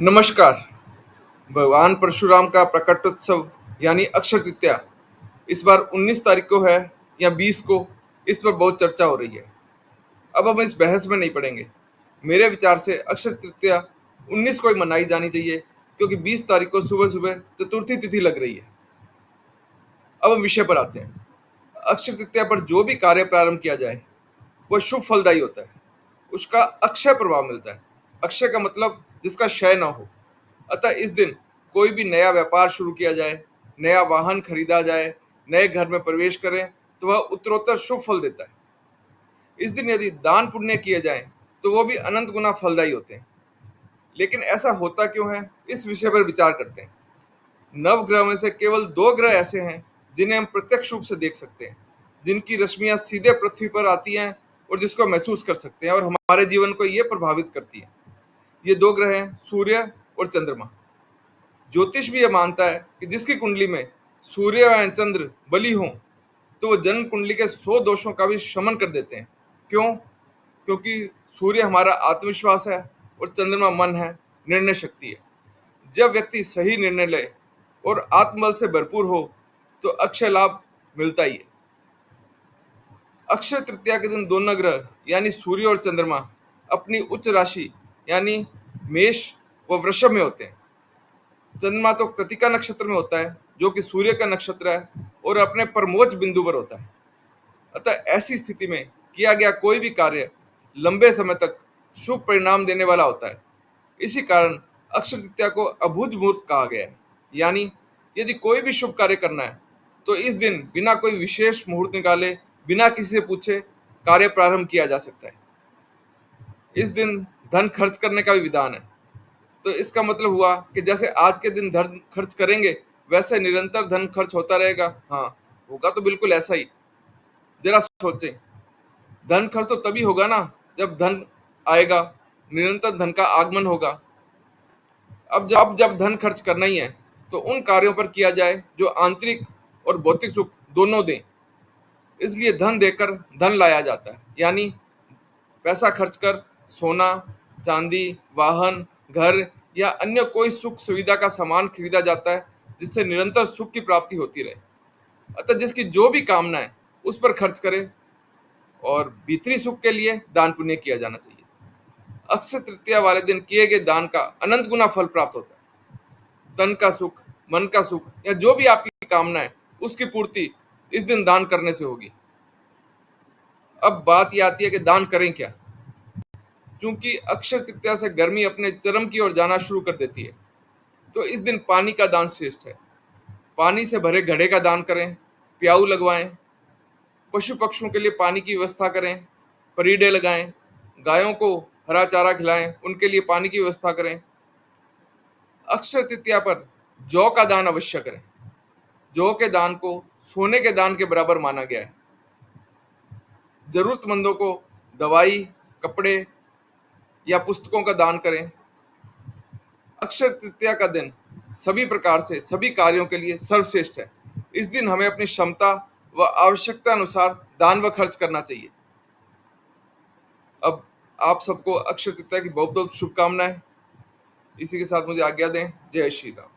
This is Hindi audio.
नमस्कार। भगवान परशुराम का प्रकटोत्सव यानी अक्षय तृतीया इस बार 19 तारीख को है या 20 को, इस पर बहुत चर्चा हो रही है। अब हम इस बहस में नहीं पड़ेंगे। मेरे विचार से अक्षय तृतीया 19 को ही मनाई जानी चाहिए, क्योंकि 20 तारीख को सुबह सुबह चतुर्थी तिथि लग रही है। अब हम विषय पर आते हैं। अक्षय तृतीया पर जो भी कार्य प्रारंभ किया जाए वह शुभ फलदायी होता है। उसका अक्षय प्रभाव मिलता है। अक्षय का मतलब जिसका क्षय न हो। अतः इस दिन कोई भी नया व्यापार शुरू किया जाए, नया वाहन खरीदा जाए, नए घर में प्रवेश करें, तो वह उत्तरोत्तर शुभ फल देता है। इस दिन यदि दान पुण्य किए जाएं तो वो भी अनंत गुना फलदायी होते हैं। लेकिन ऐसा होता क्यों है, इस विषय पर विचार करते हैं। नवग्रह में से केवल 2 ग्रह ऐसे हैं जिन्हें हम प्रत्यक्ष रूप से देख सकते हैं, जिनकी रश्मियां सीधे पृथ्वी पर आती हैं और जिसको महसूस कर सकते हैं और हमारे जीवन को ये प्रभावित करती हैं। ये 2 ग्रह हैं, सूर्य और चंद्रमा। ज्योतिष भी यह मानता है कि जिसकी कुंडली में सूर्य व चंद्र बली हों तो वो जन्म कुंडली के 100 दोषों का भी शमन कर देते हैं। क्यों? क्योंकि सूर्य हमारा आत्मविश्वास है और चंद्रमा मन है, निर्णय शक्ति है। जब व्यक्ति सही निर्णय ले और आत्मबल से भरपूर हो तो अक्षय लाभ मिलता ही है। अक्षय तृतीया के दिन दोनों ग्रह यानी सूर्य और चंद्रमा अपनी उच्च राशि यानी मेष व वृषभ में होते हैं। चंद्रमा तो कृतिका नक्षत्र में होता है, जो कि सूर्य का नक्षत्र है और अपने परमोच्च बिंदु पर होता है। अतः ऐसी स्थिति में किया गया कोई भी कार्य लंबे समय तक शुभ परिणाम देने वाला होता है। इसी कारण अक्षय तृतीया को अभुज मुहूर्त कहा गया है। यानी यदि कोई भी शुभ कार्य करना है तो इस दिन बिना कोई विशेष मुहूर्त निकाले, बिना किसी से पूछे कार्य प्रारंभ किया जा सकता है। इस दिन धन खर्च करने का भी विधान है। तो इसका मतलब हुआ कि जैसे आज के दिन धन खर्च करेंगे वैसे निरंतर धन खर्च होता रहेगा। हाँ, होगा तो बिल्कुल ऐसा ही। जरा सोचें, धन खर्च तो तभी होगा ना जब धन आएगा, निरंतर धन का आगमन होगा। अब जब धन खर्च करना ही है तो उन कार्यों पर किया जाए जो आंतरिक और भौतिक सुख दोनों दें। इसलिए धन देकर धन लाया जाता है। यानी पैसा खर्च कर सोना, चांदी, वाहन, घर या अन्य कोई सुख सुविधा का सामान खरीदा जाता है, जिससे निरंतर सुख की प्राप्ति होती रहे। अतः जिसकी जो भी कामना है उस पर खर्च करे और भीतरी सुख के लिए दान पुण्य किया जाना चाहिए। अक्षय तृतीया वाले दिन किए गए दान का अनंत गुना फल प्राप्त होता है। तन का सुख, मन का सुख या जो भी आपकी कामना है उसकी पूर्ति इस दिन दान करने से होगी। अब बात यह आती है कि दान करें क्या। चूंकि अक्षय तृतीया से गर्मी अपने चरम की ओर जाना शुरू कर देती है, तो इस दिन पानी का दान श्रेष्ठ है। पानी से भरे घड़े का दान करें, प्याऊ लगवाएं, पशु पक्षियों के लिए पानी की व्यवस्था करें, परीडे लगाएं, गायों को हरा चारा खिलाएं, उनके लिए पानी की व्यवस्था करें। अक्षय तृतीया पर जौ का दान अवश्य करें। जौ के दान को सोने के दान के बराबर माना गया है। जरूरतमंदों को दवाई, कपड़े या पुस्तकों का दान करें। अक्षय तृतीया का दिन सभी प्रकार से सभी कार्यों के लिए सर्वश्रेष्ठ है। इस दिन हमें अपनी क्षमता व आवश्यकता अनुसार दान व खर्च करना चाहिए। अब आप सबको अक्षय तृतीया की बहुत बहुत शुभकामनाएं। इसी के साथ मुझे आज्ञा दें। जय श्री राम।